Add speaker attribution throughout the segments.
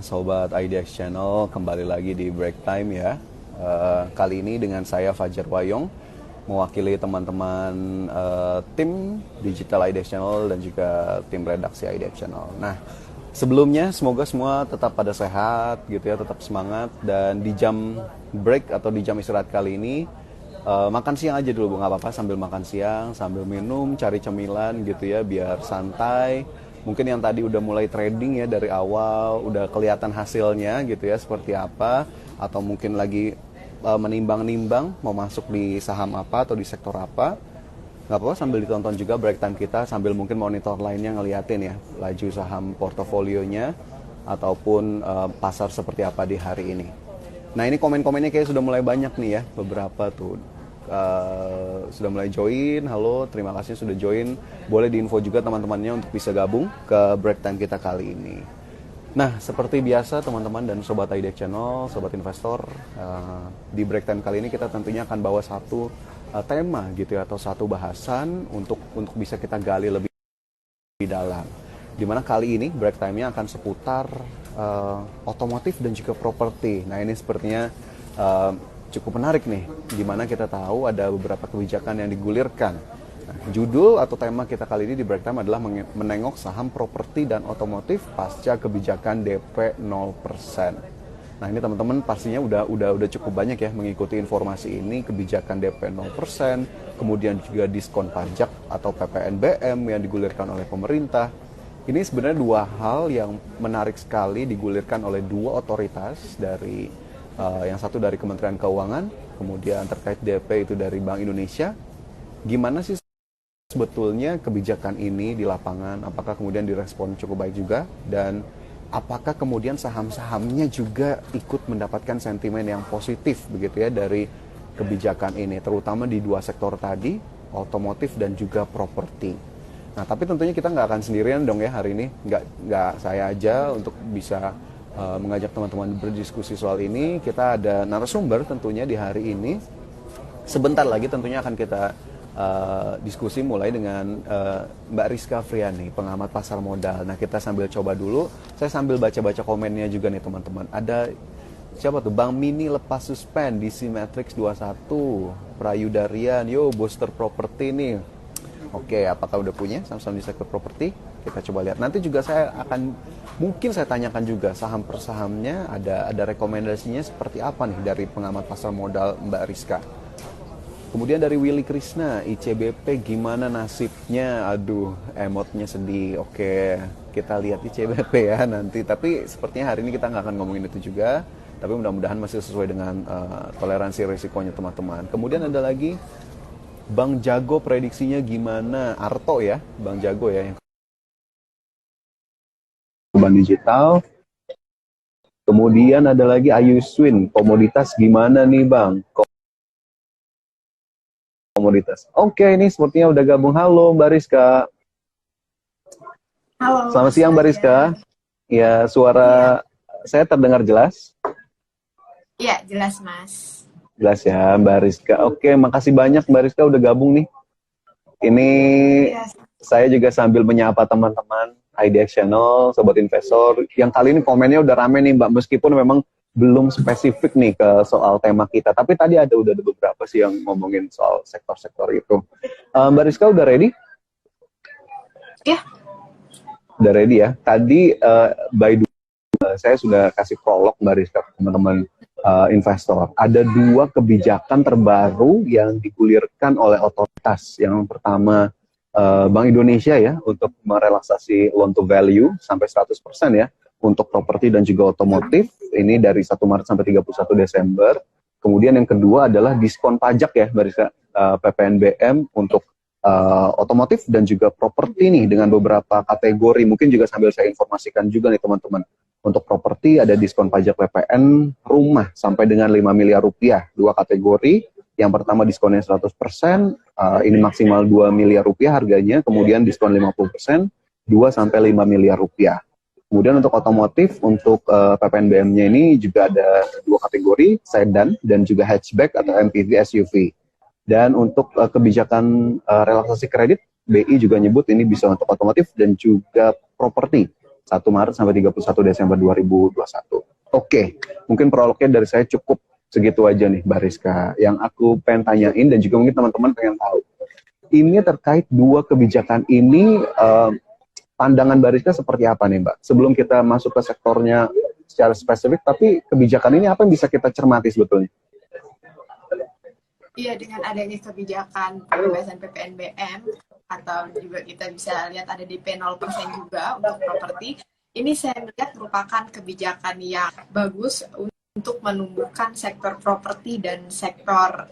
Speaker 1: Sobat IDX Channel, kembali lagi di Break Time ya. Kali ini dengan saya Fajar Wayong, mewakili teman-teman tim Digital IDX Channel dan juga tim redaksi IDX Channel. Nah, sebelumnya semoga semua tetap pada sehat gitu ya, tetap semangat, dan di jam break atau di jam istirahat kali ini makan siang aja dulu, nggak apa-apa, sambil makan siang, sambil minum, cari cemilan gitu ya, biar santai. Mungkin yang tadi udah mulai trading ya dari awal, udah kelihatan hasilnya gitu ya seperti apa, atau mungkin lagi menimbang-nimbang mau masuk di saham apa atau di sektor apa, nggak apa-apa sambil ditonton juga break time kita, sambil mungkin monitor lainnya ngeliatin ya laju saham portofolionya ataupun pasar seperti apa di hari ini. Nah, ini komen-komennya kayak sudah mulai banyak nih ya, beberapa tuh sudah mulai join. Halo, terima kasih sudah join. Boleh diinfo juga teman-temannya untuk bisa gabung ke break time kita kali ini. Nah, seperti biasa teman-teman dan sobat IDX Channel, sobat investor, di break time kali ini kita tentunya akan bawa satu tema gitu ya, atau satu bahasan untuk bisa kita gali lebih dalam. Dimana kali ini break time-nya akan seputar otomotif dan juga properti. Nah, ini sepertinya cukup menarik nih, dimana kita tahu ada beberapa kebijakan yang digulirkan. Nah, judul atau tema kita kali ini di break time adalah menengok saham properti dan otomotif pasca kebijakan DP 0%. Nah, ini teman-teman pastinya udah cukup banyak ya mengikuti informasi ini, kebijakan DP 0%, kemudian juga diskon pajak atau PPNBM yang digulirkan oleh pemerintah. Ini sebenarnya dua hal yang menarik sekali digulirkan oleh dua otoritas dari yang satu dari Kementerian Keuangan, kemudian terkait DP itu dari Bank Indonesia. Gimana sih sebetulnya kebijakan ini di lapangan? Apakah kemudian direspon cukup baik juga? Dan apakah kemudian saham-sahamnya juga ikut mendapatkan sentimen yang positif begitu ya dari kebijakan ini, terutama di dua sektor tadi, otomotif dan juga properti. Nah, tapi tentunya kita nggak akan sendirian dong ya hari ini. Nggak saya aja untuk bisa mengajak teman-teman berdiskusi soal ini. Kita ada narasumber tentunya di hari ini. Sebentar lagi tentunya akan kita diskusi mulai dengan Mbak Rizka Friani, pengamat pasar modal. Nah, kita sambil coba dulu. Saya sambil baca-baca komennya juga nih teman-teman. Ada siapa tuh? Bang Mini lepas suspend di Matrix 21. Prayudarian, yo booster properti nih. Oke, apakah udah punya saham-saham di sektor properti? Kita coba lihat. Nanti juga mungkin saya tanyakan juga saham per sahamnya, ada rekomendasinya seperti apa nih dari pengamat pasar modal Mbak Rizka. Kemudian dari Willy Krishna, ICBP gimana nasibnya? Aduh, emotnya sedih. Oke, kita lihat ICBP ya nanti. Tapi sepertinya hari ini kita nggak akan ngomongin itu juga. Tapi mudah-mudahan masih sesuai dengan toleransi risikonya teman-teman. Kemudian ada lagi Bang Jago, prediksinya gimana? Arto ya, Bang Jago ya, yang Bank Digital. Kemudian ada lagi Ayu Swin, komoditas gimana nih Bang? Komoditas. Oke, ini sepertinya udah gabung. Halo Mbak Rizka.
Speaker 2: Halo.
Speaker 1: Selamat siang Mbak Rizka. Ya, suara saya terdengar jelas?
Speaker 2: Iya, jelas Mas.
Speaker 1: Jelas ya Mbak Rizka. Oke, makasih banyak Mbak Rizka udah gabung nih. Ini saya juga sambil menyapa teman-teman IDX Channel, sobat investor, yang kali ini komennya udah rame nih Mbak, meskipun memang belum spesifik nih ke soal tema kita, tapi tadi udah ada beberapa sih yang ngomongin soal sektor-sektor itu. Mbak Rizka udah ready?
Speaker 2: Ya.
Speaker 1: Udah ready ya? Tadi by the way, saya sudah kasih prolog Mbak Rizka ke teman-teman investor. Ada dua kebijakan terbaru yang digulirkan oleh otoritas. Yang pertama Bank Indonesia ya, untuk merelaksasi loan to value sampai 100% ya untuk properti dan juga otomotif. Ini dari 1 Maret sampai 31 Desember. Kemudian yang kedua adalah diskon pajak ya, PPNBM untuk otomotif dan juga properti nih dengan beberapa kategori. Mungkin juga sambil saya informasikan juga nih teman-teman. Untuk properti ada diskon pajak PPN rumah sampai dengan 5 miliar rupiah, dua kategori. Yang pertama diskonnya 100%, ini maksimal 2 miliar rupiah harganya. Kemudian diskon 50%, 2 sampai 5 miliar rupiah. Kemudian untuk otomotif, untuk PPNBM-nya ini juga ada dua kategori, sedan dan juga hatchback atau MPV SUV. Dan untuk kebijakan relaksasi kredit, BI juga nyebut ini bisa untuk otomotif dan juga properti. 1 Maret sampai 31 Desember 2021. Oke, mungkin prolognya dari saya cukup segitu aja nih, Mbak Rizka. Yang aku pengen tanyain dan juga mungkin teman-teman pengen tahu. Ini terkait dua kebijakan ini, pandangan Mbak Rizka seperti apa nih, Mbak? Sebelum kita masuk ke sektornya secara spesifik, tapi kebijakan ini apa yang bisa kita cermati sebetulnya?
Speaker 2: Iya, dengan adanya kebijakan pembebasan PPNBM, atau juga kita bisa lihat ada DP 0% juga untuk properti, ini saya melihat merupakan kebijakan yang bagus untuk menumbuhkan sektor properti dan sektor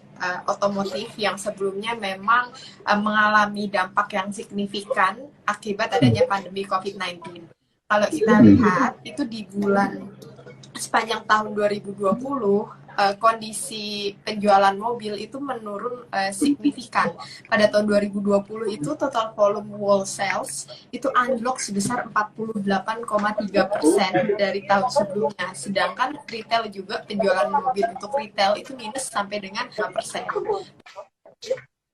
Speaker 2: otomotif yang sebelumnya memang mengalami dampak yang signifikan akibat adanya pandemi COVID-19. Kalau kita lihat, itu di bulan sepanjang tahun 2020, kondisi penjualan mobil itu menurun signifikan. Pada tahun 2020 itu total volume wholesale sales itu unlock sebesar 48,3% dari tahun sebelumnya. Sedangkan retail juga, penjualan mobil untuk retail itu minus sampai dengan 5%.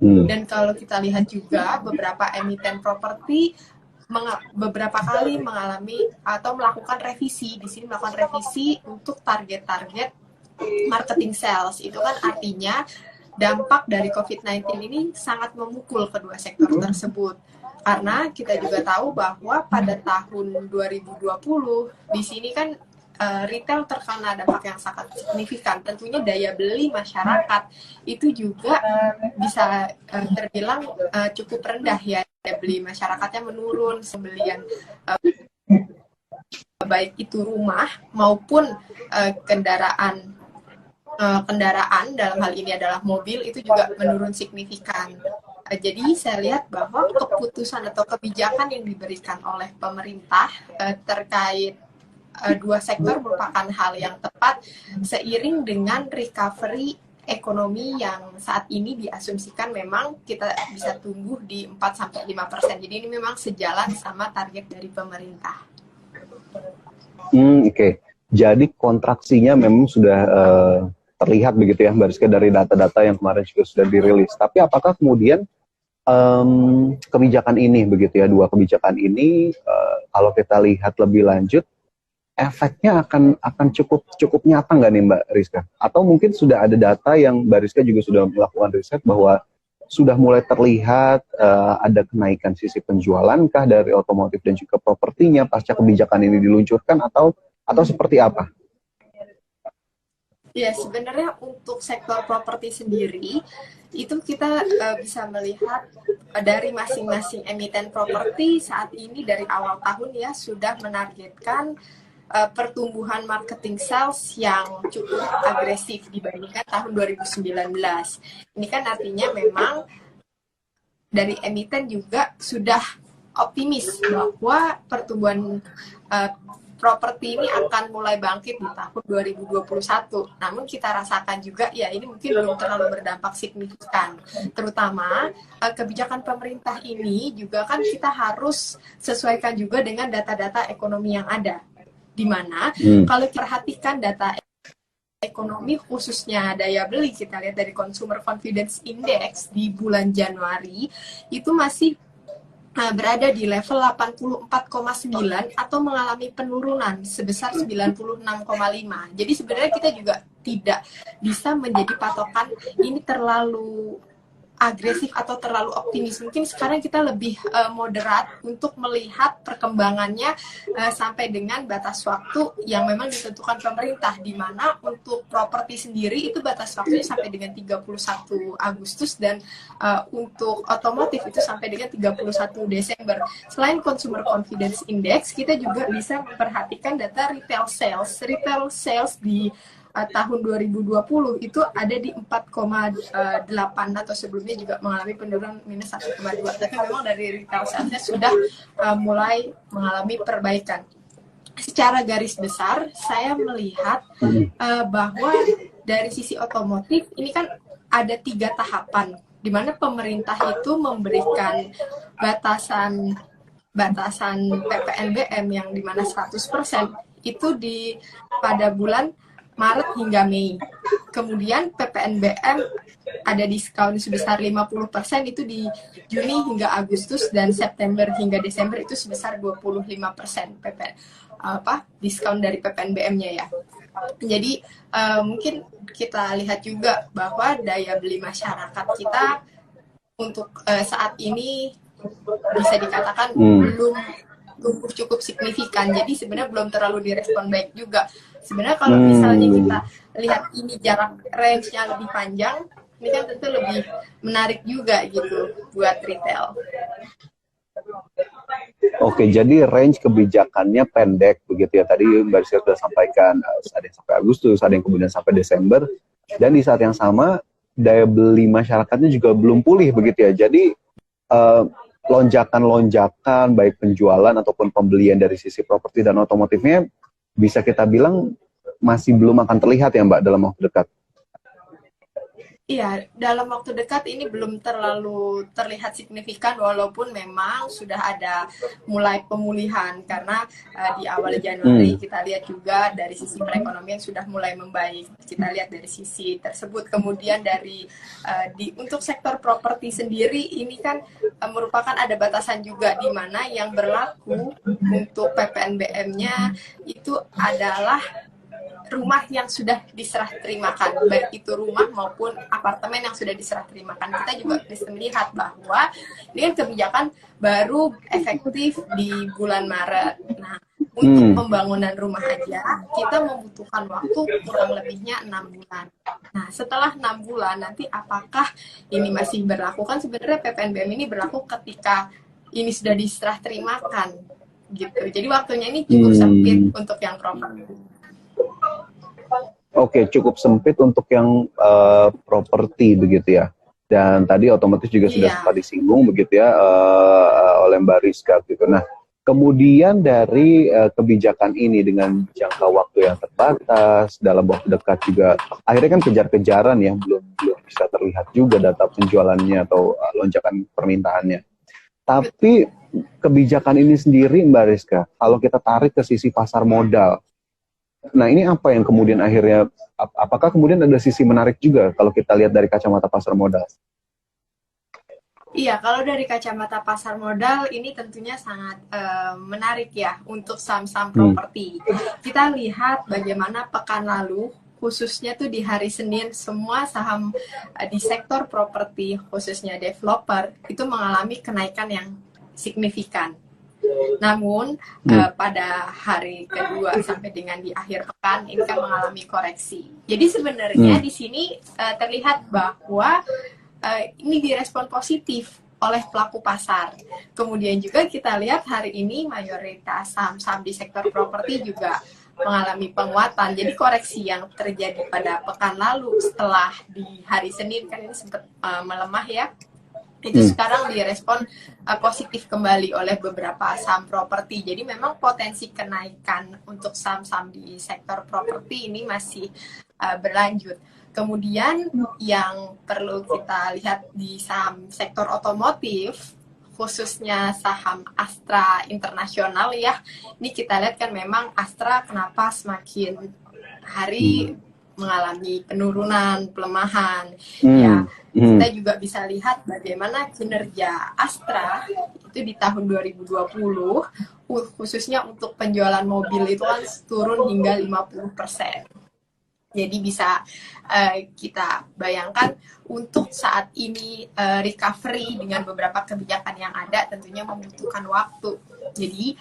Speaker 2: Dan kalau kita lihat juga beberapa emiten properti beberapa kali mengalami atau melakukan revisi. Di sini melakukan revisi untuk target-target marketing sales. Itu kan artinya dampak dari COVID-19 ini sangat memukul kedua sektor tersebut. Karena kita juga tahu bahwa pada tahun 2020 di sini kan retail terkena dampak yang sangat signifikan. Tentunya daya beli masyarakat itu juga bisa terbilang cukup rendah ya. Daya beli masyarakatnya menurun, pembelian baik itu rumah maupun kendaraan dalam hal ini adalah mobil itu juga menurun signifikan. Jadi saya lihat bahwa keputusan atau kebijakan yang diberikan oleh pemerintah terkait dua sektor merupakan hal yang tepat seiring dengan recovery ekonomi yang saat ini diasumsikan memang kita bisa tumbuh di 4-5%. Jadi ini memang sejalan sama target dari pemerintah.
Speaker 1: Oke. Jadi kontraksinya memang sudah terlihat begitu ya, Mbak Rizka, dari data-data yang kemarin juga sudah dirilis. Tapi apakah kemudian kebijakan ini begitu ya, dua kebijakan ini kalau kita lihat lebih lanjut, efeknya akan cukup nyata nggak nih, Mbak Rizka? Atau mungkin sudah ada data yang Mbak Rizka juga sudah melakukan riset bahwa sudah mulai terlihat ada kenaikan sisi penjualan kah dari otomotif dan juga propertinya pasca kebijakan ini diluncurkan atau seperti apa?
Speaker 2: Ya, sebenarnya untuk sektor properti sendiri, itu kita bisa melihat dari masing-masing emiten properti saat ini dari awal tahun ya sudah menargetkan pertumbuhan marketing sales yang cukup agresif dibandingkan tahun 2019. Ini kan artinya memang dari emiten juga sudah optimis bahwa pertumbuhan properti ini akan mulai bangkit di tahun 2021. Namun kita rasakan juga ya ini mungkin belum terlalu berdampak signifikan. Terutama kebijakan pemerintah ini juga kan kita harus sesuaikan juga dengan data-data ekonomi yang ada. Di mana kalau kita perhatikan data ekonomi khususnya daya beli, kita lihat dari Consumer Confidence Index di bulan Januari itu masih berada di level 84,9 atau mengalami penurunan sebesar 96,5. Jadi sebenarnya kita juga tidak bisa menjadi patokan ini terlalu agresif atau terlalu optimis. Mungkin sekarang kita lebih moderat untuk melihat perkembangannya sampai dengan batas waktu yang memang ditentukan pemerintah, di mana untuk properti sendiri itu batas waktunya sampai dengan 31 Agustus dan untuk otomotif itu sampai dengan 31 Desember. Selain Consumer Confidence Index, kita juga bisa memperhatikan data retail sales. Retail sales di tahun 2020 itu ada di 4,8 atau sebelumnya juga mengalami penurunan minus 1,2. Tapi memang dari retail salesnya sudah mulai mengalami perbaikan. Secara garis besar, saya melihat bahwa dari sisi otomotif ini kan ada 3 tahapan, di mana pemerintah itu memberikan batasan PPNBM yang dimana 100% itu pada bulan Maret hingga Mei. Kemudian PPNBM ada diskon sebesar 50% itu di Juni hingga Agustus, dan September hingga Desember itu sebesar 25% diskon dari PPNBM-nya ya. Jadi mungkin kita lihat juga bahwa daya beli masyarakat kita untuk saat ini bisa dikatakan belum tumbuh cukup signifikan. Jadi sebenarnya belum terlalu direspon baik juga. Sebenarnya kalau misalnya kita lihat ini jarak range-nya lebih panjang, ini kan tentu lebih menarik juga gitu buat retail.
Speaker 1: Oke, jadi range kebijakannya pendek begitu ya. Tadi Mbak Rizka sudah sampaikan, ada yang sampai Agustus, ada yang kemudian sampai Desember. Dan di saat yang sama, daya beli masyarakatnya juga belum pulih begitu ya. Jadi lonjakan-lonjakan baik penjualan ataupun pembelian dari sisi properti dan otomotifnya bisa kita bilang masih belum akan terlihat ya Mbak dalam waktu dekat.
Speaker 2: Iya, dalam waktu dekat ini belum terlalu terlihat signifikan, walaupun memang sudah ada mulai pemulihan karena di awal Januari kita lihat juga dari sisi perekonomian sudah mulai membaik. Kita lihat dari sisi tersebut. Kemudian dari untuk sektor properti sendiri ini kan merupakan ada batasan juga, di mana yang berlaku untuk PPNBM-nya itu adalah rumah yang sudah diserah terimakan, baik itu rumah maupun apartemen yang sudah diserah terimakan. Kita juga bisa melihat bahwa ini kan kebijakan baru efektif di bulan Maret. Nah, untuk pembangunan rumah aja kita membutuhkan waktu kurang lebihnya 6 bulan. Nah, setelah 6 bulan nanti apakah ini masih berlaku? Kan sebenarnya PPNBM ini berlaku ketika ini sudah diserah terimakan gitu. Jadi waktunya ini cukup sempit untuk yang properti.
Speaker 1: Oke, cukup sempit untuk yang properti begitu ya. Dan tadi otomatis juga sudah sempat disinggung begitu ya oleh Mbak Rizka gitu. Nah, kemudian dari kebijakan ini dengan jangka waktu yang terbatas, dalam waktu dekat juga akhirnya kan kejar-kejaran ya, belum bisa terlihat juga data penjualannya atau lonjakan permintaannya. Tapi kebijakan ini sendiri Mbak Rizka, kalau kita tarik ke sisi pasar modal, nah ini apa yang kemudian akhirnya, apakah kemudian ada sisi menarik juga kalau kita lihat dari kacamata pasar modal?
Speaker 2: Iya, kalau dari kacamata pasar modal ini tentunya sangat menarik ya untuk saham-saham properti. Kita lihat bagaimana pekan lalu, khususnya tuh di hari Senin, semua saham di sektor properti, khususnya developer, itu mengalami kenaikan yang signifikan. Namun pada hari kedua sampai dengan di akhir pekan ini kan mengalami koreksi. Jadi sebenarnya di sini terlihat bahwa ini direspon positif oleh pelaku pasar. Kemudian juga kita lihat hari ini mayoritas saham-saham di sektor properti juga mengalami penguatan. Jadi koreksi yang terjadi pada pekan lalu setelah di hari Senin kan ini sempat melemah ya. Itu sekarang direspon positif kembali oleh beberapa saham properti. Jadi memang potensi kenaikan untuk saham-saham di sektor properti ini masih berlanjut. Kemudian yang perlu kita lihat di saham sektor otomotif, khususnya saham Astra Internasional ya. Ini kita lihat kan memang Astra kenapa semakin hari mengalami penurunan, pelemahan. Ya, kita juga bisa lihat bagaimana kinerja Astra itu di tahun 2020, khususnya untuk penjualan mobil itu kan turun hingga 50%. Jadi bisa kita bayangkan untuk saat ini recovery dengan beberapa kebijakan yang ada tentunya membutuhkan waktu. Jadi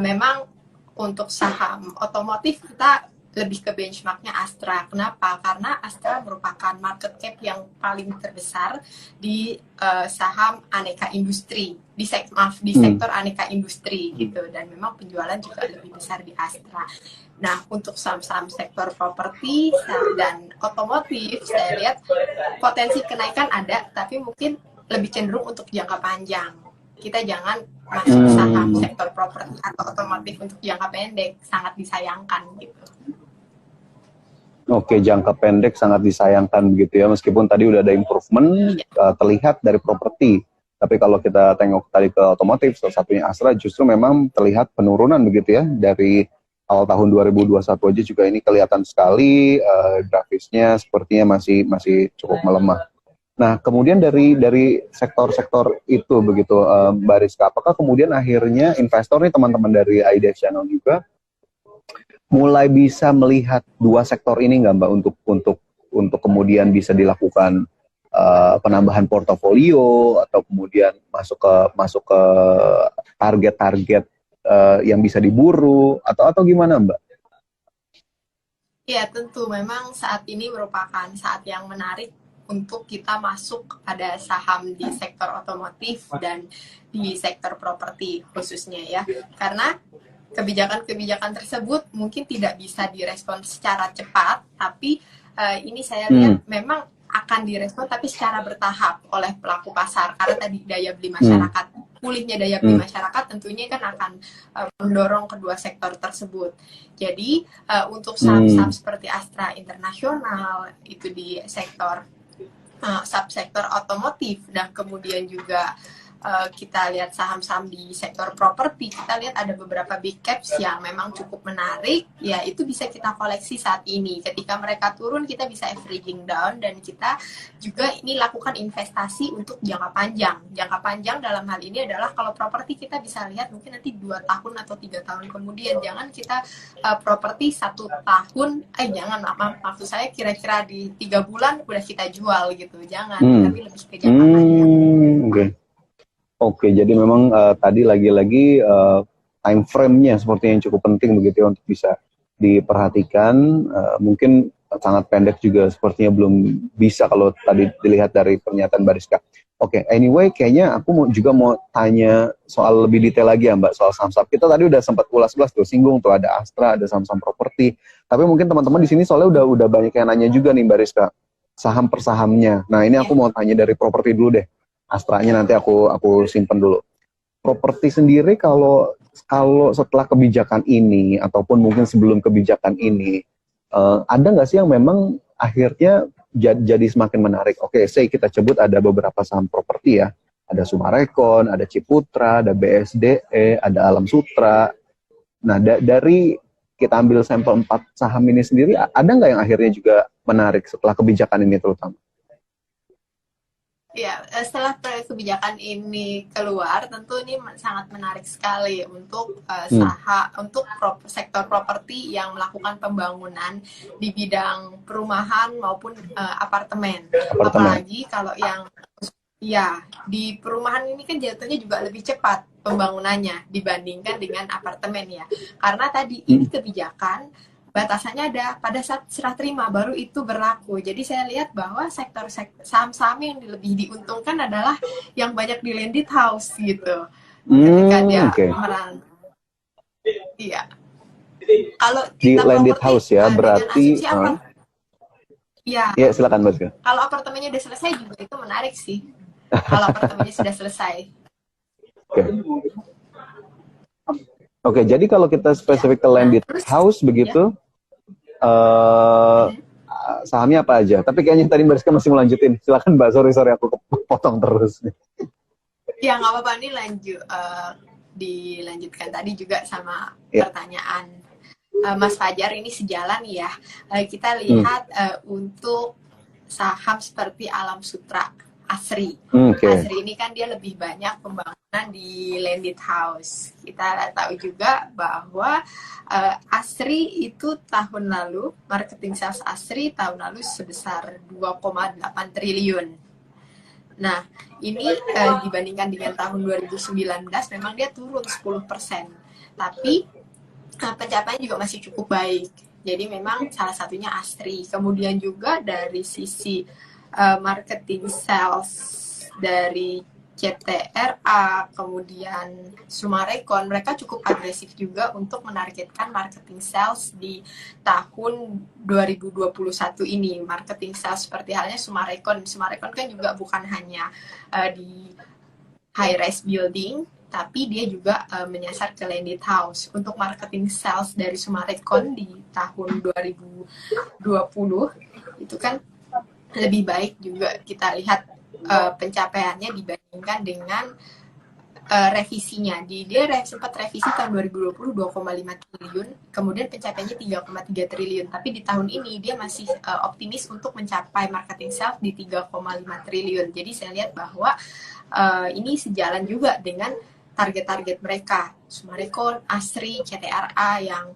Speaker 2: memang untuk saham otomotif kita lebih ke benchmarknya Astra. Kenapa? Karena Astra merupakan market cap yang paling terbesar di saham aneka industri, di sektor aneka industri gitu, dan memang penjualan juga lebih besar di Astra. Nah, untuk saham-saham sektor properti dan otomotif, saya lihat potensi kenaikan ada, tapi mungkin lebih cenderung untuk jangka panjang. Kita jangan masuk saham sektor properti atau otomotif untuk jangka pendek, sangat disayangkan gitu.
Speaker 1: Oke, jangka pendek sangat disayangkan begitu ya, meskipun tadi udah ada improvement terlihat dari properti. Tapi kalau kita tengok tadi ke otomotif, salah satunya Astra, justru memang terlihat penurunan begitu ya, dari awal tahun 2021 aja juga ini kelihatan sekali grafisnya sepertinya masih cukup melemah. Nah, kemudian dari sektor-sektor itu begitu, Mbak Rizka, apakah kemudian akhirnya investor nih teman-teman dari IDX Channel juga mulai bisa melihat dua sektor ini nggak Mbak untuk kemudian bisa dilakukan penambahan portofolio atau kemudian masuk ke target-target yang bisa diburu atau gimana Mbak?
Speaker 2: Ya, tentu memang saat ini merupakan saat yang menarik untuk kita masuk pada saham di sektor otomotif dan di sektor properti khususnya ya. Karena kebijakan-kebijakan tersebut mungkin tidak bisa direspon secara cepat, tapi ini saya lihat memang akan direspon tapi secara bertahap oleh pelaku pasar karena tadi daya beli masyarakat, pulihnya daya beli masyarakat tentunya kan akan mendorong kedua sektor tersebut. Jadi untuk saham-saham seperti Astra Internasional itu di sektor subsektor otomotif dan kemudian juga kita lihat saham-saham di sektor properti, kita lihat ada beberapa big caps yang memang cukup menarik, ya itu bisa kita koleksi saat ini. Ketika mereka turun, kita bisa averaging down dan kita juga ini lakukan investasi untuk jangka panjang. Jangka panjang dalam hal ini adalah kalau properti kita bisa lihat mungkin nanti 2 tahun atau 3 tahun kemudian. Jangan kita properti 1 tahun, jangan maksud saya kira-kira di 3 bulan udah kita jual gitu, jangan, tapi lebih ke jangka panjang.
Speaker 1: Okay. Oke, jadi memang tadi lagi-lagi time frame-nya seperti yang cukup penting begitu ya untuk bisa diperhatikan. Mungkin sangat pendek juga sepertinya belum bisa kalau tadi dilihat dari pernyataan Bariska. Oke, anyway kayaknya aku juga mau tanya soal lebih detail lagi ya Mbak, soal saham-saham. Kita tadi udah sempat ulas-ulas tuh, singgung tuh ada Astra, ada saham-saham properti. Tapi mungkin teman-teman di sini soalnya udah banyak yang nanya juga nih Bariska, saham per sahamnya. Nah ini aku mau tanya dari properti dulu deh. Astranya nanti aku simpen dulu. Properti sendiri kalau setelah kebijakan ini ataupun mungkin sebelum kebijakan ini, ada nggak sih yang memang akhirnya jadi semakin menarik? Oke, say kita sebut ada beberapa saham properti ya, ada Sumarekon, ada Ciputra, ada BSDE, ada Alam Sutra. Nah dari kita ambil sampel 4 saham ini sendiri, ada nggak yang akhirnya juga menarik setelah kebijakan ini terutama?
Speaker 2: Ya, setelah kebijakan ini keluar, tentu ini sangat menarik sekali untuk untuk sektor properti yang melakukan pembangunan di bidang perumahan maupun apartemen. Apalagi kalau yang di perumahan ini kan jatuhnya juga lebih cepat pembangunannya dibandingkan dengan apartemen ya. Karena tadi ini kebijakan batasannya ada pada saat serah terima baru itu berlaku. Jadi saya lihat bahwa sektor saham-saham yang lebih diuntungkan adalah yang banyak di landed house gitu. Ketika dia merang. Iya. Kalau
Speaker 1: di landed house ya, berarti
Speaker 2: ya,
Speaker 1: silakan Mas.
Speaker 2: Kalau apartemennya udah selesai juga itu menarik sih. Kalau apartemennya sudah selesai.
Speaker 1: Oke, jadi kalau kita spesifik ke landed house begitu, sahamnya apa aja? Tapi kayaknya tadi Mbak Rizka masih mau lanjutin. Silakan Mbak, sorry aku potong terus.
Speaker 2: Ya nggak apa-apa, nih dilanjutkan tadi juga sama pertanyaan Mas Fajar, ini sejalan ya. Kita lihat untuk saham seperti Alam Sutra, Asri. Asri ini kan dia lebih banyak pembangunan di landed house. Kita tahu juga bahwa Asri itu tahun lalu, marketing sales Asri tahun lalu sebesar 2,8 triliun. Nah, ini dibandingkan dengan tahun 2019 memang dia turun 10%. Tapi pencapaian juga masih cukup baik. Jadi memang salah satunya Asri. Kemudian juga dari sisi marketing sales dari CTRA, kemudian Sumarekon, mereka cukup agresif juga untuk menargetkan marketing sales di tahun 2021 ini. Marketing sales seperti halnya Sumarekon. Sumarekon kan juga bukan hanya di high-rise building, tapi dia juga menyasar ke landed house. Untuk marketing sales dari Sumarekon di tahun 2020 itu kan lebih baik juga kita lihat pencapaiannya dibandingkan dengan revisinya. Sempat revisi tahun 2020 2,5 triliun, kemudian pencapaiannya 3,3 triliun. Tapi di tahun ini dia masih optimis untuk mencapai marketing sales di 3,5 triliun. Jadi saya lihat bahwa ini sejalan juga dengan target-target mereka. Sumarekon, Asri, CTRA yang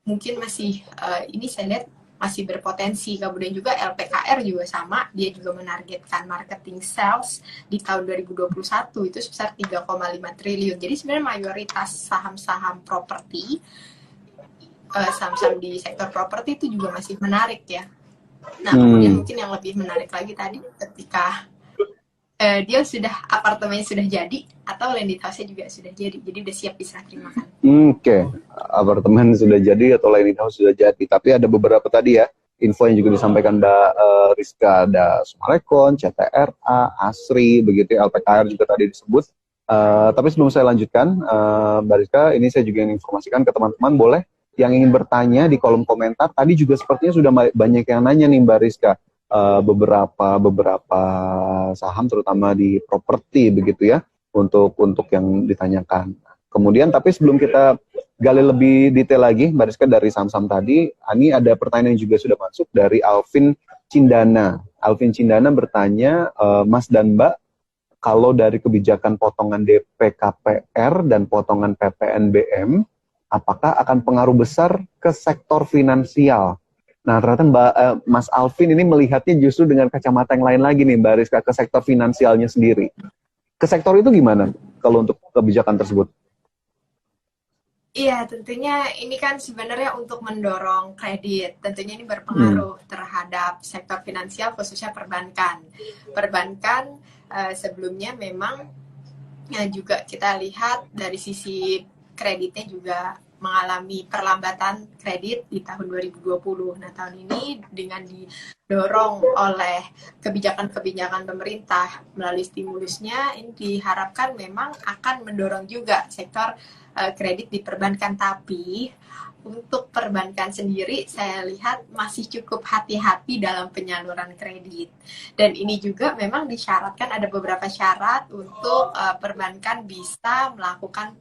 Speaker 2: mungkin masih ini saya lihat masih berpotensi. Kemudian juga LPKR juga sama, dia juga menargetkan marketing sales di tahun 2021 itu sebesar 3,5 triliun. Jadi sebenarnya mayoritas saham-saham properti, saham-saham di sektor properti itu juga masih menarik ya. Nah, kemudian mungkin yang lebih menarik lagi tadi ketika dia apartemennya sudah jadi atau landed house-nya juga sudah jadi udah siap diserah terimakan.
Speaker 1: Oke. Apartemen sudah jadi atau landed house sudah jadi, tapi ada beberapa tadi ya info yang juga disampaikan Mbak Rizka, ada Sumarekon, CTRA, Asri, begitu, LPKR juga tadi disebut. Tapi sebelum saya lanjutkan, Mbak Rizka, ini saya juga ingin informasikan ke teman-teman, boleh yang ingin bertanya di kolom komentar. Tadi juga sepertinya sudah banyak yang nanya nih Mbak Rizka, beberapa saham terutama di properti begitu ya, untuk yang ditanyakan. Kemudian tapi sebelum kita gali lebih detail lagi Mbak Rizka dari saham-saham tadi, ini ada pertanyaan yang juga sudah masuk dari Alvin Cindana. Alvin Cindana bertanya, Mas dan Mbak, kalau dari kebijakan potongan DP KPR dan potongan PPNBM, apakah akan pengaruh besar ke sektor finansial? Nah, ternyata Mas Alvin ini melihatnya justru dengan kacamata yang lain lagi nih, Mbak Rizka, ke sektor finansialnya sendiri. Ke sektor itu gimana kalau untuk kebijakan tersebut?
Speaker 2: Iya, tentunya ini kan sebenarnya untuk mendorong kredit. Tentunya ini berpengaruh terhadap sektor finansial, khususnya perbankan. Perbankan sebelumnya memang juga kita lihat dari sisi kreditnya juga mengalami perlambatan kredit di tahun 2020. Nah, tahun ini dengan didorong oleh kebijakan-kebijakan pemerintah melalui stimulusnya, ini diharapkan memang akan mendorong juga sektor kredit di perbankan. Tapi untuk perbankan sendiri saya lihat masih cukup hati-hati dalam penyaluran kredit. Dan ini juga memang disyaratkan, ada beberapa syarat untuk perbankan bisa melakukan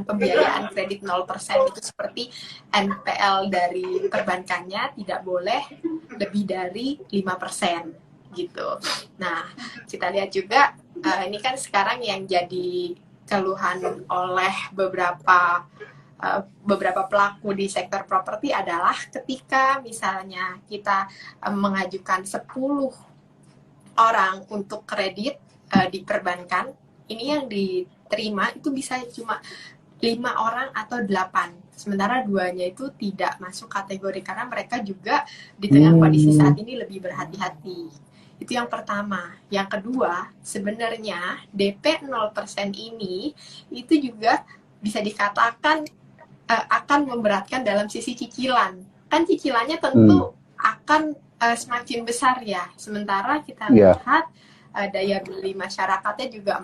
Speaker 2: pembiayaan kredit 0%, itu seperti NPL dari perbankannya tidak boleh lebih dari 5% gitu. Nah, kita lihat juga ini kan sekarang yang jadi keluhan oleh beberapa pelaku di sektor properti adalah ketika misalnya kita mengajukan 10 orang untuk kredit di perbankan, ini yang diterima itu bisa cuma 5 orang atau 8. Sementara 2-nya itu tidak masuk kategori karena mereka juga di tengah kondisi saat ini lebih berhati-hati. Itu yang pertama. Yang kedua, sebenarnya DP 0% ini itu juga bisa dikatakan akan memberatkan dalam sisi cicilan. Kan cicilannya tentu akan semakin besar ya. Sementara kita lihat daya beli masyarakatnya juga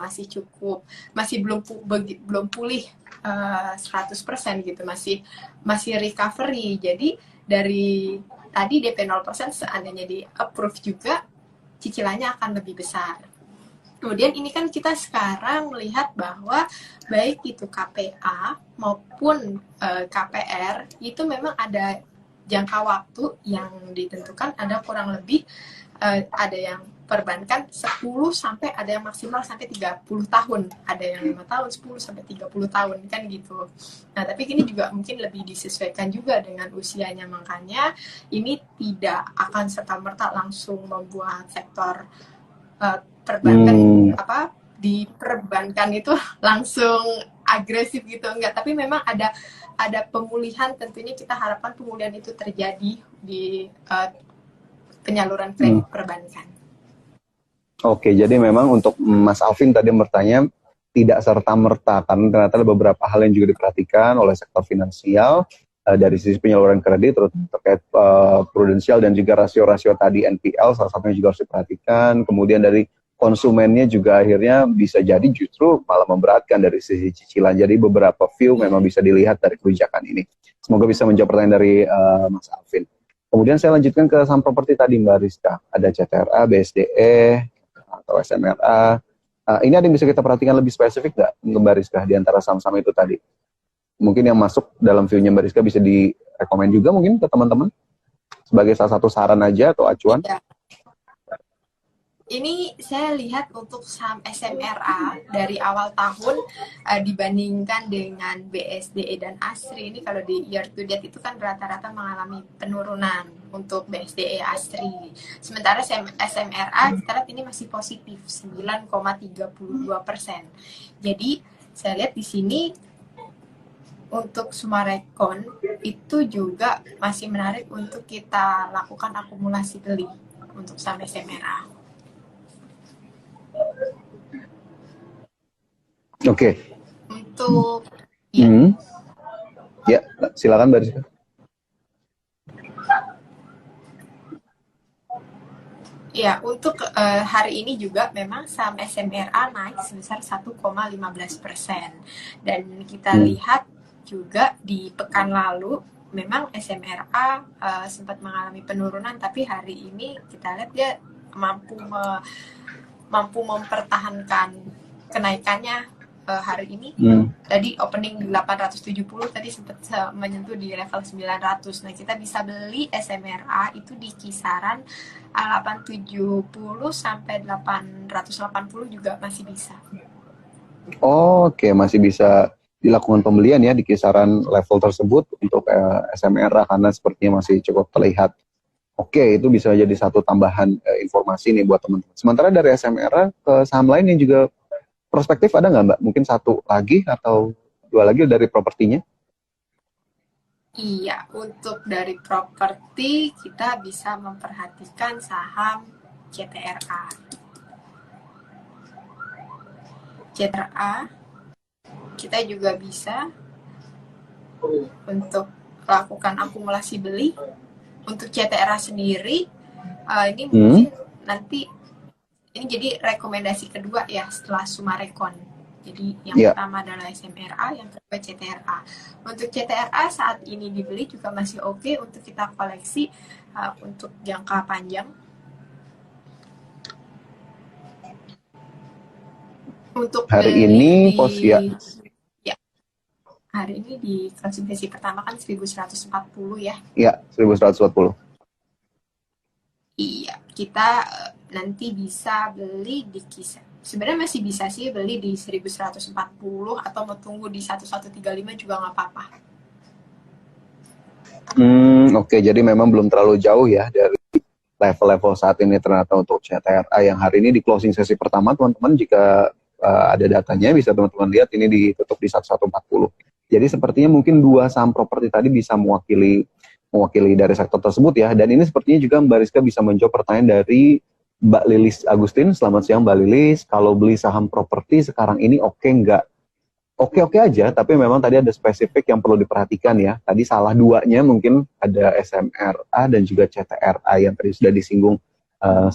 Speaker 2: masih belum pulih 100% gitu, masih recovery. Jadi dari tadi DP 0% seandainya di approve juga cicilannya akan lebih besar. Kemudian ini kan kita sekarang melihat bahwa baik itu KPA maupun KPR itu memang ada jangka waktu yang ditentukan, ada kurang lebih ada yang perbankan 10 sampai ada yang maksimal sampai 30 tahun, ada yang 5 tahun, 10 sampai 30 tahun kan gitu. Nah, tapi ini juga mungkin lebih disesuaikan juga dengan usianya, makanya ini tidak akan serta-merta langsung membuat sektor perbankan di perbankan itu langsung agresif gitu, enggak, tapi memang ada pemulihan. Tentunya kita harapkan pemulihan itu terjadi di penyaluran kredit perbankan.
Speaker 1: Oke, jadi memang untuk Mas Alvin tadi bertanya tidak serta-merta, karena ternyata ada beberapa hal yang juga diperhatikan oleh sektor finansial dari sisi penyaluran kredit terkait prudensial dan juga rasio-rasio tadi NPL salah satunya juga harus diperhatikan. Kemudian dari konsumennya juga akhirnya bisa jadi justru malah memberatkan dari sisi cicilan. Jadi beberapa view memang bisa dilihat dari kebijakan ini. Semoga bisa menjawab pertanyaan dari Mas Alvin. Kemudian saya lanjutkan ke saham properti tadi Mbak Rizka. Ada CTRA, BSDE, atau SMRA. Ini ada yang bisa kita perhatikan lebih spesifik nggak, Mbak Rizka, di antara saham-saham itu tadi? Mungkin yang masuk dalam view-nya Mbak Rizka bisa direkomend juga mungkin ke teman-teman sebagai salah satu saran aja atau acuan.
Speaker 2: Ya. Ini saya lihat untuk saham SMRA dari awal tahun dibandingkan dengan BSDE dan ASRI, ini kalau di year to date itu kan rata-rata mengalami penurunan untuk BSDE ASRI. Sementara SMRA kita lihat ini masih positif 9,32%. Jadi saya lihat di sini untuk Sumarekon itu juga masih menarik untuk kita lakukan akumulasi beli untuk saham SMRA.
Speaker 1: Oke.
Speaker 2: Untuk
Speaker 1: ya, silakan Mbak Rizka.
Speaker 2: Ya, untuk hari ini juga memang saham SMRA naik sebesar 1,15%. Dan kita lihat juga di pekan lalu memang SMRA sempat mengalami penurunan, tapi hari ini kita lihat dia mampu mempertahankan kenaikannya hari ini. Tadi opening di 870, tadi sempat menyentuh di level 900. Nah, kita bisa beli SMRA itu di kisaran 870 sampai 880 juga masih bisa.
Speaker 1: Oke, masih bisa dilakukan pembelian ya di kisaran level tersebut untuk SMRA karena sepertinya masih cukup terlihat. Oke, itu bisa jadi satu tambahan informasi nih buat teman-teman. Sementara dari SMRA ke saham lain yang juga prospektif ada nggak Mbak? Mungkin satu lagi atau dua lagi dari propertinya?
Speaker 2: Iya, untuk dari properti kita bisa memperhatikan saham CTRA. CTRA kita juga bisa untuk lakukan akumulasi beli. Untuk CTRA sendiri ini mungkin nanti ini jadi rekomendasi kedua ya setelah Sumarekon. Jadi yang pertama adalah SMRA, yang kedua CTRA. Untuk CTRA saat ini dibeli juga masih oke untuk kita koleksi untuk jangka panjang. Untuk
Speaker 1: hari ini
Speaker 2: hari ini di konsolidasi pertama kan 1140 ya.
Speaker 1: Iya, 1140.
Speaker 2: Iya, kita nanti bisa beli di kisar. Sebenarnya masih bisa sih beli di 1140 atau mau tunggu di 1135 juga nggak apa-apa.
Speaker 1: Oke, jadi memang belum terlalu jauh ya dari level-level saat ini ternyata untuk CTRA yang hari ini di closing sesi pertama, teman-teman jika ada datanya bisa teman-teman lihat ini ditutup di 1140. Jadi sepertinya mungkin dua saham properti tadi bisa mewakili dari sektor tersebut ya. Dan ini sepertinya juga Mbak Rizka bisa menjawab pertanyaan dari Mbak Lilis Agustin. Selamat siang Mbak Lilis. Kalau beli saham properti sekarang ini oke nggak? Oke aja, tapi memang tadi ada spesifik yang perlu diperhatikan ya. Tadi salah duanya mungkin ada SMRA dan juga CTRA yang tadi sudah disinggung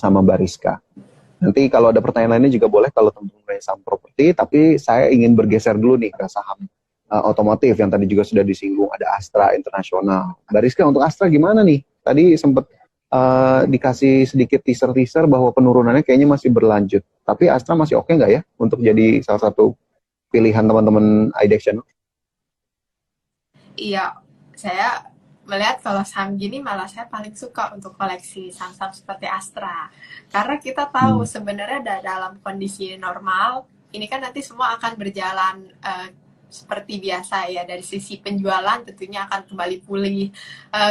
Speaker 1: sama Mbak Rizka. Nanti kalau ada pertanyaan lainnya juga boleh kalau teman-teman saham properti, tapi saya ingin bergeser dulu nih ke saham otomotif yang tadi juga sudah disinggung, ada Astra Internasional. Mbak Rizka, untuk Astra gimana nih? Tadi sempat dikasih sedikit teaser bahwa penurunannya kayaknya masih berlanjut. Tapi Astra masih oke nggak ya untuk jadi salah satu pilihan teman-teman IDEX Channel?
Speaker 2: Iya, saya melihat kalau saham gini malah saya paling suka untuk koleksi saham-saham seperti Astra. Karena kita tahu sebenarnya dalam kondisi normal, ini kan nanti semua akan berjalan seperti biasa ya, dari sisi penjualan tentunya akan kembali pulih.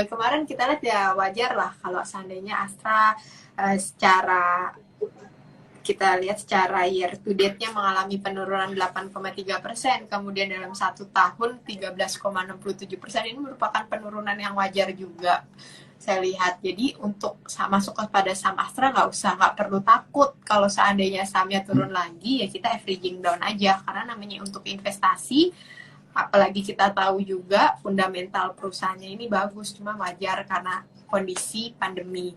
Speaker 2: Kemarin kita lihat ya wajar lah kalau seandainya Astra secara year to date-nya mengalami penurunan 8,3%, kemudian dalam 1 tahun 13,67%, ini merupakan penurunan yang wajar juga saya lihat. Jadi untuk masuk kepada saham Astra nggak perlu takut kalau seandainya sahamnya turun lagi, ya kita averaging down aja, karena namanya untuk investasi, apalagi kita tahu juga fundamental perusahaannya ini bagus, cuma wajar karena kondisi pandemi.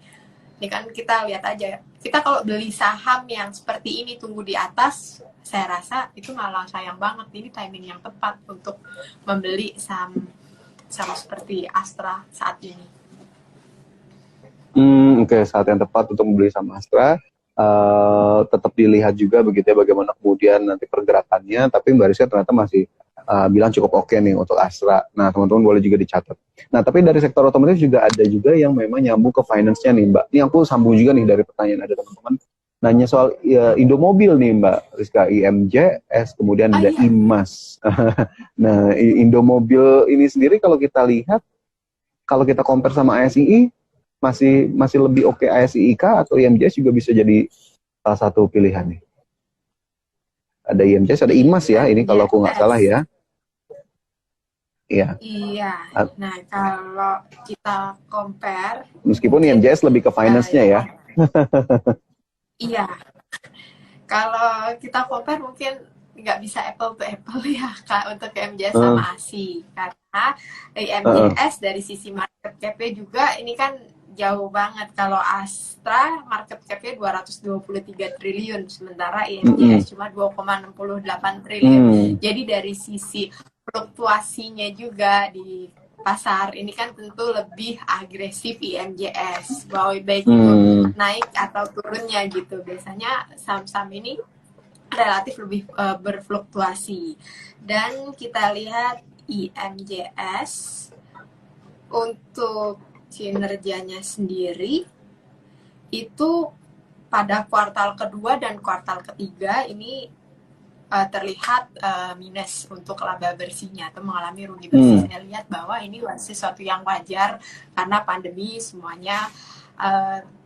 Speaker 2: Ini kan kita lihat aja, kita kalau beli saham yang seperti ini tunggu di atas, saya rasa itu malah sayang banget. Ini timing yang tepat untuk membeli saham seperti Astra saat ini.
Speaker 1: Oke, saat yang tepat untuk membeli saham Astra. tetap dilihat juga begitu ya bagaimana kemudian nanti pergerakannya. Tapi Mbak Rizka ternyata masih bilang cukup oke nih untuk Astra. Nah, teman-teman boleh juga dicatat. Nah, tapi dari sektor otomotif juga ada juga yang memang nyambung ke finance-nya nih, Mbak. Ini aku sambung juga nih dari pertanyaan ada teman-teman nanya soal Indomobil nih, Mbak Rizka, IMJS, kemudian ada
Speaker 2: iya.
Speaker 1: IMAS. Nah, Indomobil ini sendiri kalau kita lihat, kalau kita compare sama ASII, masih lebih oke ASII kah, atau IMJS juga bisa jadi salah satu pilihan nih? Ada IMJS, ada IMAS ya, ini kalau aku nggak salah
Speaker 2: IMJS.
Speaker 1: ya. Iya.
Speaker 2: Iya. Nah, kalau kita compare,
Speaker 1: Meskipun
Speaker 2: mungkin
Speaker 1: IMJS lebih ke finance-nya
Speaker 2: yang
Speaker 1: ya.
Speaker 2: iya. Kalau kita compare mungkin nggak bisa apple to apple ya Kak untuk IMJS
Speaker 1: Uh,
Speaker 2: sama ASI karena
Speaker 1: uh,
Speaker 2: IMJS dari sisi market cap-nya juga ini kan jauh banget. Kalau Astra market cap-nya 223 triliun sementara
Speaker 1: mm-mm.
Speaker 2: IMJS cuma 2,68 triliun.
Speaker 1: Hmm,
Speaker 2: Jadi dari sisi fluktuasinya juga di pasar ini kan tentu lebih agresif IMJS, baik itu
Speaker 1: hmm,
Speaker 2: naik atau turunnya gitu. Biasanya saham-saham ini relatif lebih berfluktuasi. Dan kita lihat IMJS untuk kinerjanya sendiri itu pada kuartal kedua dan kuartal ketiga ini terlihat minus untuk laba bersihnya atau mengalami rugi bersih.
Speaker 1: hmm,
Speaker 2: Saya lihat bahwa ini sesuatu yang wajar karena pandemi semuanya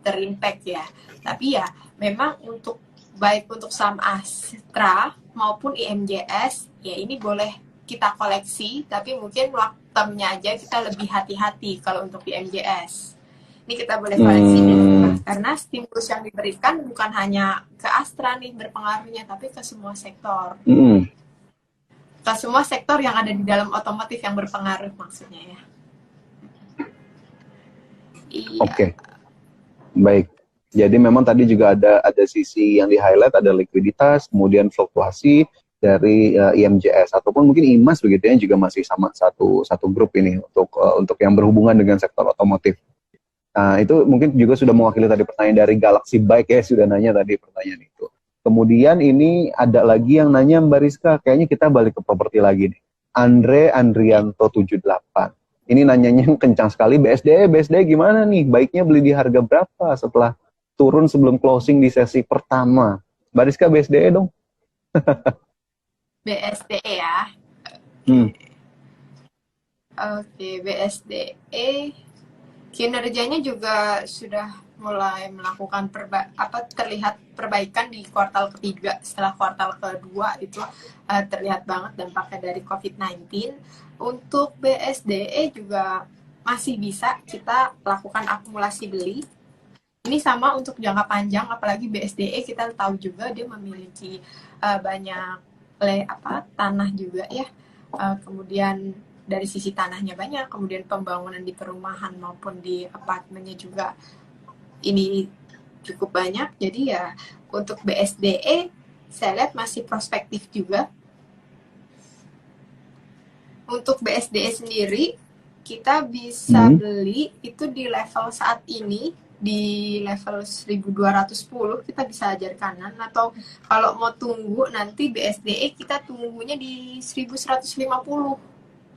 Speaker 2: terimpact ya. Tapi ya memang untuk baik untuk saham Astra maupun IMJS ya ini boleh kita koleksi, tapi mungkin waktunya aja kita lebih hati-hati kalau untuk IMJS. Ini kita boleh koleksi
Speaker 1: hmm,
Speaker 2: karena stimulus yang diberikan bukan hanya ke Astra nih berpengaruhnya, tapi ke semua sektor.
Speaker 1: hmm.
Speaker 2: Ke semua sektor yang ada di dalam otomotif yang berpengaruh maksudnya ya. Iya.
Speaker 1: Oke, baik. Jadi memang tadi juga ada sisi yang di-highlight, ada likuiditas, kemudian fluktuasi dari IMJS ataupun mungkin IMAS begitu ya, juga masih sama satu grup ini untuk yang berhubungan dengan sektor otomotif. Nah, itu mungkin juga sudah mewakili tadi pertanyaan dari Galaxy Bike ya, sudah nanya tadi pertanyaan itu. Kemudian ini ada lagi yang nanya Mbak Rizka, kayaknya kita balik ke properti lagi nih. Andrianto 78. Ini nanyanya kencang sekali, BSD gimana nih? Baiknya beli di harga berapa setelah turun sebelum closing di sesi pertama? Mbak Rizka BSD dong.
Speaker 2: BSDE ya.
Speaker 1: Hmm.
Speaker 2: Oke, BSDE kinerjanya juga sudah mulai melakukan terlihat perbaikan di kuartal ketiga. Setelah kuartal kedua itu terlihat banget dampaknya dari COVID-19. Untuk BSDE juga masih bisa kita lakukan akumulasi beli. Ini sama untuk jangka panjang, apalagi BSDE kita tahu juga dia memiliki banyak tanah juga ya. Kemudian dari sisi tanahnya banyak, kemudian pembangunan di perumahan maupun di apartemennya juga ini cukup banyak. Jadi ya untuk BSDE saya lihat masih prospektif juga. Untuk BSDE sendiri kita bisa beli itu di level saat ini di level 1210 kita bisa ajar kanan, atau kalau mau tunggu nanti BSDE kita tunggunya di 1150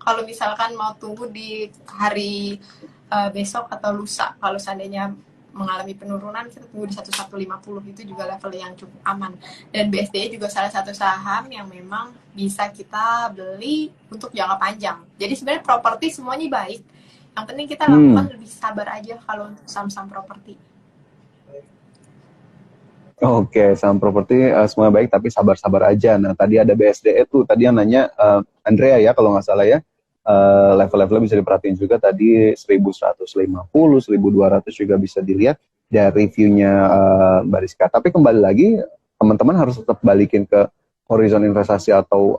Speaker 2: kalau misalkan mau tunggu di hari besok atau lusa. Kalau seandainya mengalami penurunan kita tunggu di 1150, itu juga level yang cukup aman. Dan BSDE juga salah satu saham yang memang bisa kita beli untuk jangka panjang. Jadi sebenarnya properti semuanya baik, yang penting kita lakukan lebih sabar aja kalau untuk saham-saham properti.
Speaker 1: Oke, saham properti semua baik tapi sabar-sabar aja. Nah, tadi ada BSDE tuh, tadi yang nanya Andrea ya kalau nggak salah ya. Level-levelnya bisa diperhatiin juga tadi 1150, 1200 juga bisa dilihat dari view-nya Mbak Rizka. Tapi kembali lagi, teman-teman harus tetap balikin ke horizon investasi atau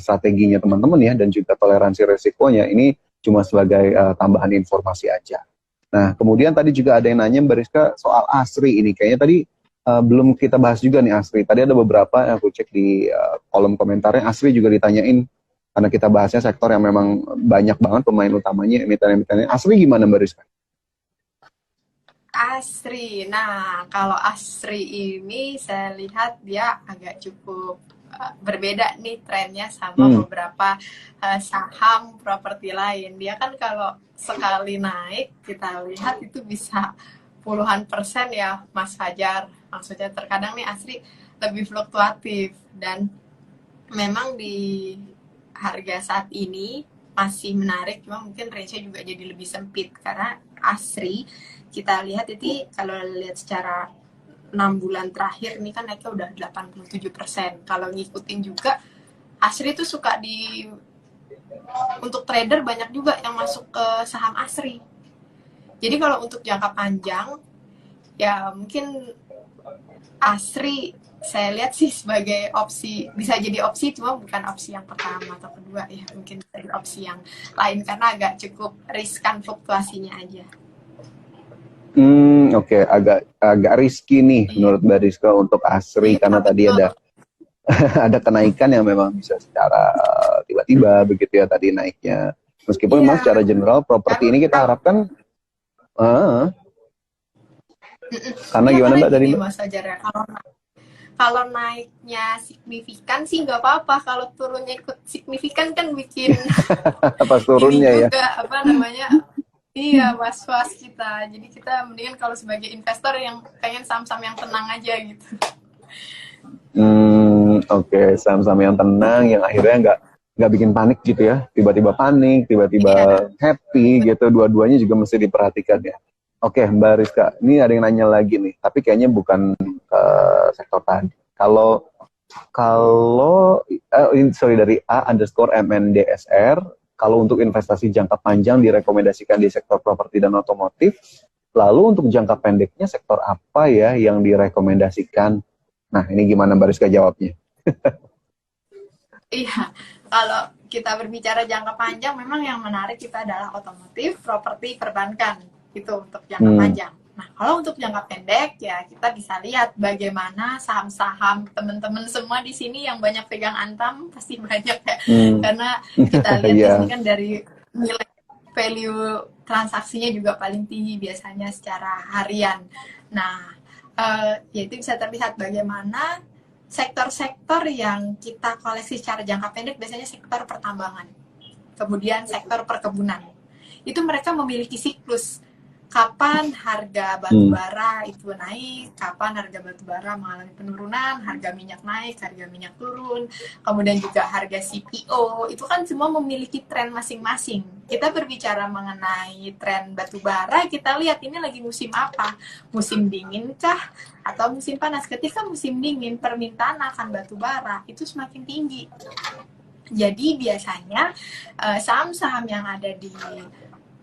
Speaker 1: strateginya teman-teman ya, dan juga toleransi resikonya. Ini cuma sebagai tambahan informasi aja. Nah, kemudian tadi juga ada yang nanya Mbak Rizka soal ASRI ini. Kayaknya tadi belum kita bahas juga nih ASRI. Tadi ada beberapa yang aku cek di kolom komentarnya, ASRI juga ditanyain, karena kita bahasnya sektor yang memang banyak banget pemain utamanya, emiten-emitennya. ASRI gimana Mbak Rizka?
Speaker 2: Asri. Nah, kalau Asri ini saya lihat dia agak cukup berbeda nih trennya sama
Speaker 1: Hmm.
Speaker 2: beberapa saham properti lain. Dia kan kalau sekali naik kita lihat itu bisa puluhan persen ya, Mas Fajar. Maksudnya terkadang nih Asri lebih fluktuatif dan memang di harga saat ini masih menarik, cuma mungkin range-nya juga jadi lebih sempit karena Asri kita lihat itu kalau lihat secara 6 bulan terakhir ini kan naiknya udah 87%. Kalau ngikutin juga Asri itu suka di untuk trader banyak juga yang masuk ke saham Asri. Jadi kalau untuk jangka panjang ya mungkin Asri saya lihat sih sebagai opsi, bisa jadi opsi cuma bukan opsi yang pertama atau kedua ya, mungkin dari opsi yang lain karena agak cukup riskan fluktuasinya aja.
Speaker 1: Oke, agak risky nih
Speaker 2: Iya,
Speaker 1: menurut Mbak Rizka untuk Asri
Speaker 2: iya
Speaker 1: karena tadi
Speaker 2: betul.
Speaker 1: ada ada kenaikan yang memang bisa secara tiba-tiba begitu ya tadi naiknya. Meskipun memang
Speaker 2: Iya,
Speaker 1: secara general properti ini kita
Speaker 2: karena
Speaker 1: harapkan karena
Speaker 2: iya
Speaker 1: gimana
Speaker 2: karena
Speaker 1: Mbak tadi
Speaker 2: gini
Speaker 1: Mbak?
Speaker 2: Mas Ajar ya, kalau naiknya signifikan sih nggak apa-apa, kalau turunnya ikut signifikan kan bikin
Speaker 1: Pas
Speaker 2: ini
Speaker 1: turunnya ya.
Speaker 2: juga apa namanya. Iya, was-was kita. Jadi kita mendingan kalau sebagai investor yang pengen saham-saham yang tenang aja gitu.
Speaker 1: Oke, saham-saham yang tenang, yang akhirnya nggak bikin panik gitu ya. Tiba-tiba panik,
Speaker 2: Iya,
Speaker 1: tiba-tiba happy gitu. Dua-duanya juga mesti diperhatikan ya. Oke, Mbak Rizka, ini ada yang nanya lagi nih, tapi kayaknya bukan ke sektor tadi. Kalau kalau sorry dari A_MNDSR, kalau untuk investasi jangka panjang direkomendasikan di sektor properti dan otomotif. Lalu untuk jangka pendeknya sektor apa ya yang direkomendasikan? Nah, ini gimana Mbak Rizka jawabnya?
Speaker 2: iya. Kalau kita berbicara jangka panjang, memang yang menarik kita adalah otomotif, properti, perbankan. Itu untuk jangka
Speaker 1: Hmm.
Speaker 2: panjang. Nah, kalau untuk jangka pendek, ya kita bisa lihat bagaimana saham-saham teman-teman semua di sini yang banyak pegang Antam, pasti banyak ya.
Speaker 1: Hmm.
Speaker 2: Karena kita lihat di sini
Speaker 1: Iya.
Speaker 2: kan dari nilai value transaksinya juga paling tinggi biasanya secara harian. Nah, yaitu bisa terlihat bagaimana sektor-sektor yang kita koleksi secara jangka pendek biasanya sektor pertambangan, kemudian sektor perkebunan. Itu mereka memiliki siklus kapan harga batu
Speaker 1: Hmm.
Speaker 2: bara itu naik, kapan harga batu bara mengalami penurunan, harga minyak naik, harga minyak turun, kemudian juga harga CPO, itu kan semua memiliki tren masing-masing. Kita berbicara mengenai tren batu bara, kita lihat ini lagi musim apa, musim dingin kah, atau musim panas. Ketika musim dingin, permintaan akan batu bara itu semakin tinggi. Jadi biasanya saham-saham yang ada di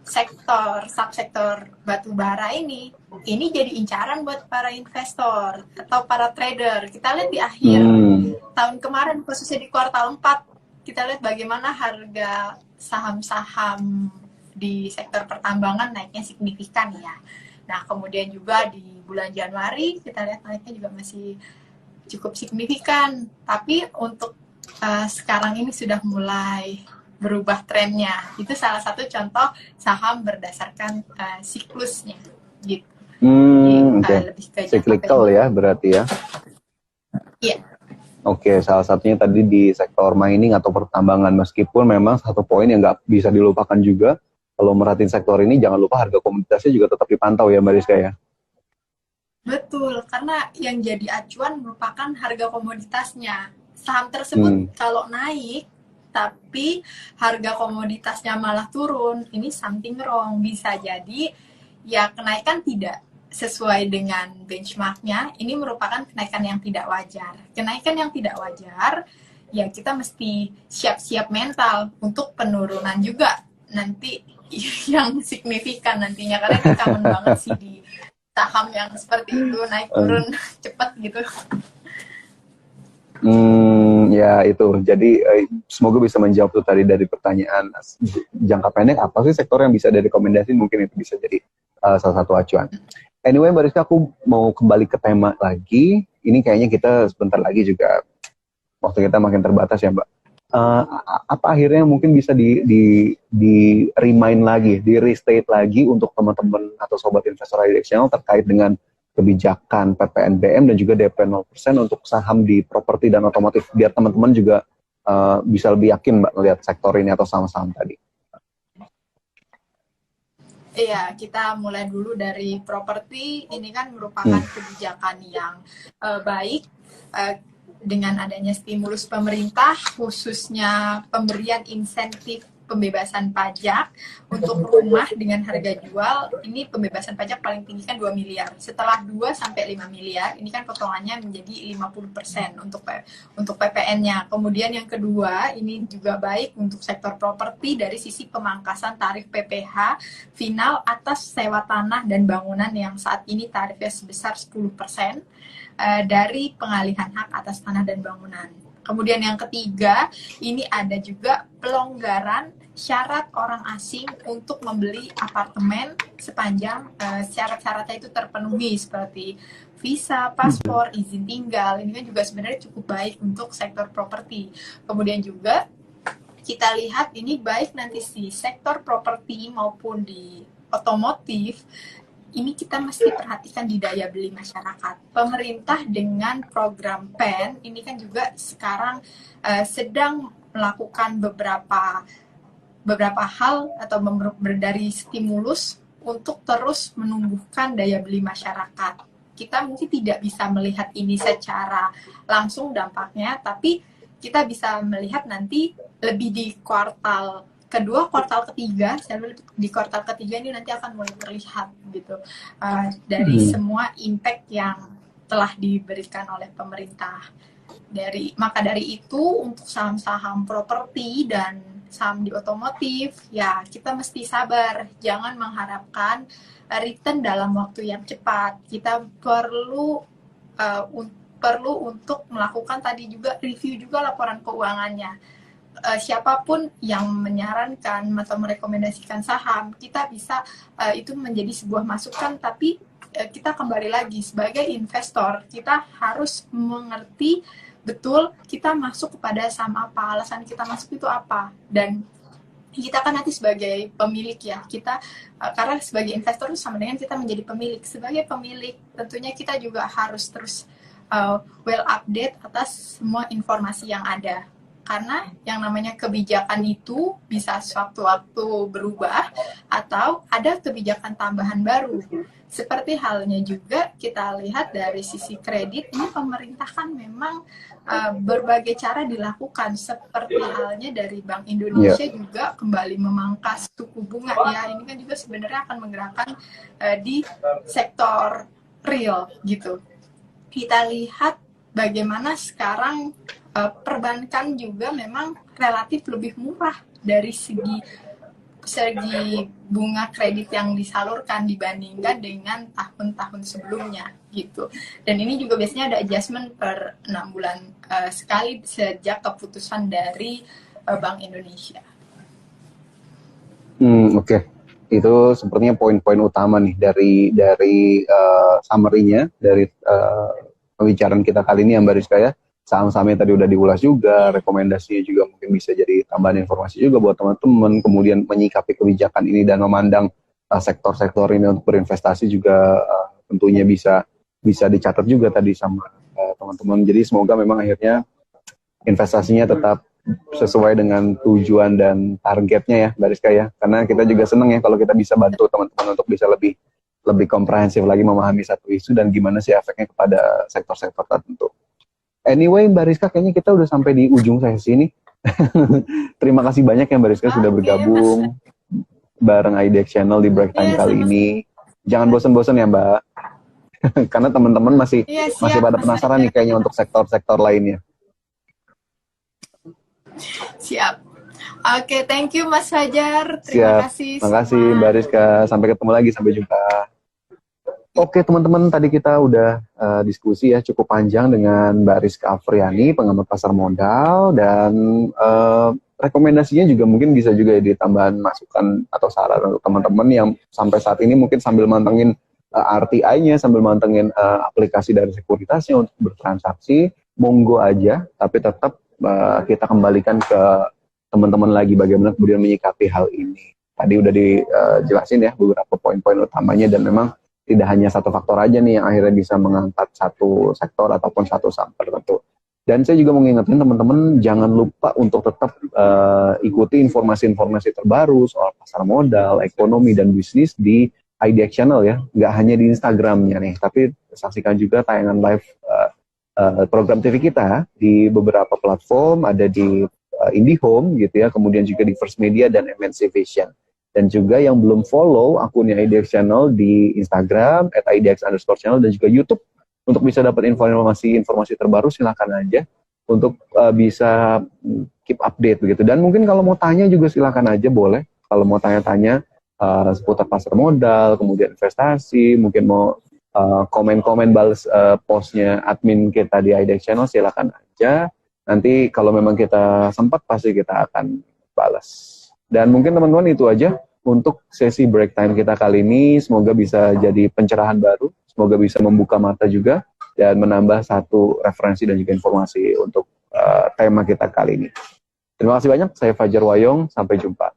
Speaker 2: sektor subsektor batu bara ini jadi incaran buat para investor atau para trader. Kita lihat di akhir
Speaker 1: Hmm.
Speaker 2: tahun kemarin khususnya di kuartal 4 kita lihat bagaimana harga saham-saham di sektor pertambangan naiknya signifikan ya. Nah, kemudian juga di bulan Januari kita lihat naiknya juga masih cukup signifikan. Tapi untuk sekarang ini sudah mulai berubah trennya. Itu salah satu contoh saham berdasarkan siklusnya gitu. Jadi
Speaker 1: Oke.
Speaker 2: lebih ke jangka
Speaker 1: Cyclical
Speaker 2: pendek.
Speaker 1: ya berarti ya.
Speaker 2: Iya,
Speaker 1: Oke, salah satunya tadi di sektor mining atau pertambangan. Meskipun memang satu poin yang nggak bisa dilupakan juga, kalau merhatiin sektor ini jangan lupa harga komoditasnya juga tetap dipantau ya Mbak Rizka ya.
Speaker 2: betul. Karena yang jadi acuan merupakan harga komoditasnya. Saham tersebut
Speaker 1: Hmm.
Speaker 2: kalau naik tapi harga komoditasnya malah turun, ini something wrong. Bisa jadi ya kenaikan tidak sesuai dengan benchmarknya, ini merupakan kenaikan yang tidak wajar. Kenaikan yang tidak wajar, ya kita mesti siap-siap mental untuk penurunan juga nanti yang signifikan nantinya. Karena ini common banget sih di saham yang seperti itu, naik turun cepat gitu.
Speaker 1: Ya itu. Jadi semoga bisa menjawab tuh tadi dari pertanyaan jangka pendek apa sih sektor yang bisa direkomendasi, mungkin itu bisa jadi salah satu acuan. Anyway, Mbak Rizka, aku mau kembali ke tema lagi. Ini kayaknya kita sebentar lagi juga waktu kita makin terbatas ya, Mbak. apa akhirnya mungkin bisa di remind lagi, di restate lagi untuk teman-teman atau sobat investor IDX Channel terkait dengan kebijakan PPNBM dan juga DP 0% untuk saham di properti dan otomotif, biar teman-teman juga bisa lebih yakin Mbak melihat sektor ini atau saham-saham tadi.
Speaker 2: Iya, kita mulai dulu dari properti. Ini kan merupakan kebijakan yang baik dengan adanya stimulus pemerintah, khususnya pemberian insentif pembebasan pajak untuk rumah dengan harga jual. Ini pembebasan pajak paling tinggi kan 2 miliar. Setelah 2 sampai 5 miliar, ini kan potongannya menjadi 50% untuk PPN-nya. Kemudian yang kedua, ini juga baik untuk sektor properti dari sisi pemangkasan tarif PPh final atas sewa tanah dan bangunan yang saat ini tarifnya sebesar 10% dari pengalihan hak atas tanah dan bangunan. Kemudian yang ketiga, ini ada juga pelonggaran syarat orang asing untuk membeli apartemen sepanjang syarat-syaratnya itu terpenuhi seperti visa, paspor, izin tinggal. Ini kan juga sebenarnya cukup baik untuk sektor properti. Kemudian juga kita lihat ini baik nanti di sektor properti maupun di otomotif. Ini kita mesti perhatikan di daya beli masyarakat. Pemerintah dengan program PEN ini kan juga sekarang sedang melakukan beberapa hal atau dari stimulus untuk terus menumbuhkan daya beli masyarakat. Kita mungkin tidak bisa melihat ini secara langsung dampaknya, tapi kita bisa melihat nanti lebih di kuartal kedua, kuartal ketiga. Di kuartal ketiga ini nanti akan mulai terlihat gitu dari semua impact yang telah diberikan oleh pemerintah. Maka dari itu untuk saham-saham properti dan saham di otomotif, ya kita mesti sabar, jangan mengharapkan return dalam waktu yang cepat. Kita perlu untuk melakukan tadi juga review juga laporan keuangannya. Siapapun yang menyarankan atau merekomendasikan saham, kita bisa itu menjadi sebuah masukan, tapi kita kembali lagi sebagai investor, kita harus mengerti betul kita masuk kepada saham apa, alasan kita masuk itu apa, dan kita kan nanti sebagai pemilik ya, kita karena sebagai investor itu sama dengan kita menjadi pemilik. Sebagai pemilik tentunya kita juga harus terus well update atas semua informasi yang ada. Karena yang namanya kebijakan itu bisa sewaktu-waktu berubah atau ada kebijakan tambahan baru. Seperti halnya juga kita lihat dari sisi kredit, ini pemerintah kan memang berbagai cara dilakukan. Seperti halnya dari Bank Indonesia juga kembali memangkas suku bunga ya. Ini kan juga sebenarnya akan menggerakkan di sektor real gitu. Kita lihat bagaimana sekarang perbankan juga memang relatif lebih murah dari segi bunga kredit yang disalurkan dibandingkan dengan tahun-tahun sebelumnya gitu. Dan ini juga biasanya ada adjustment per 6 bulan sekali sejak keputusan dari Bank Indonesia.
Speaker 1: Oke. Itu sepertinya poin-poin utama nih dari summary-nya dari pembicaraan kita kali ini ya Mbak Rizka ya. Saham-sahamnya tadi udah diulas juga, rekomendasinya juga mungkin bisa jadi tambahan informasi juga buat teman-teman, kemudian menyikapi kebijakan ini dan memandang sektor-sektor ini untuk berinvestasi juga tentunya bisa dicatat juga tadi sama teman-teman. Jadi semoga memang akhirnya investasinya tetap sesuai dengan tujuan dan targetnya ya Mbak Rizka ya, karena kita juga senang ya kalau kita bisa bantu teman-teman untuk bisa lebih komprehensif lagi memahami satu isu dan gimana sih efeknya kepada sektor-sektor tertentu. Anyway, Mbak Rizka, kayaknya kita udah sampai di ujung sesi ini. Terima kasih banyak ya Mbak Rizka sudah bergabung bareng IDX Channel di Break Time kali ini. Jangan bosan-bosan ya Mbak, karena teman-teman masih pada penasaran nih kayaknya untuk sektor-sektor lainnya.
Speaker 2: Siap. Oke, thank you Mas Fajar. Terima kasih.
Speaker 1: Terima kasih Mbak Rizka. Sampai ketemu lagi, sampai jumpa. Oke teman-teman, tadi kita udah diskusi ya cukup panjang dengan Mbak Rizka Afriani, pengamat pasar modal, dan rekomendasinya juga mungkin bisa juga ditambahan masukan atau saran untuk teman-teman yang sampai saat ini mungkin sambil mantengin RTI-nya, sambil mantengin aplikasi dari sekuritasnya untuk bertransaksi, monggo aja, tapi tetap kita kembalikan ke teman-teman lagi bagaimana kemudian menyikapi hal ini. Tadi udah dijelasin ya beberapa poin-poin utamanya, dan memang tidak hanya satu faktor aja nih yang akhirnya bisa mengangkat satu sektor ataupun satu saham tertentu. Dan saya juga mau ngingetin teman-teman jangan lupa untuk tetap ikuti informasi-informasi terbaru soal pasar modal, ekonomi, dan bisnis di IDX Channel ya. Nggak hanya di Instagramnya nih, tapi saksikan juga tayangan live program TV kita di beberapa platform, ada di IndiHome gitu ya, kemudian juga di First Media dan MNC Vision. Dan juga yang belum follow akunnya IDX Channel di Instagram @idx_channel dan juga YouTube, untuk bisa dapat informasi terbaru silakan aja untuk bisa keep update begitu. Dan mungkin kalau mau tanya juga silakan aja, boleh. Kalau mau tanya-tanya seputar pasar modal, kemudian investasi, mungkin mau komen-komen balas postnya admin kita di IDX Channel, silakan aja. Nanti kalau memang kita sempat pasti kita akan balas. Dan mungkin teman-teman itu aja untuk sesi break time kita kali ini. Semoga bisa jadi pencerahan baru, semoga bisa membuka mata juga dan menambah satu referensi dan juga informasi untuk tema kita kali ini. Terima kasih banyak, saya Fajar Wayong, sampai jumpa.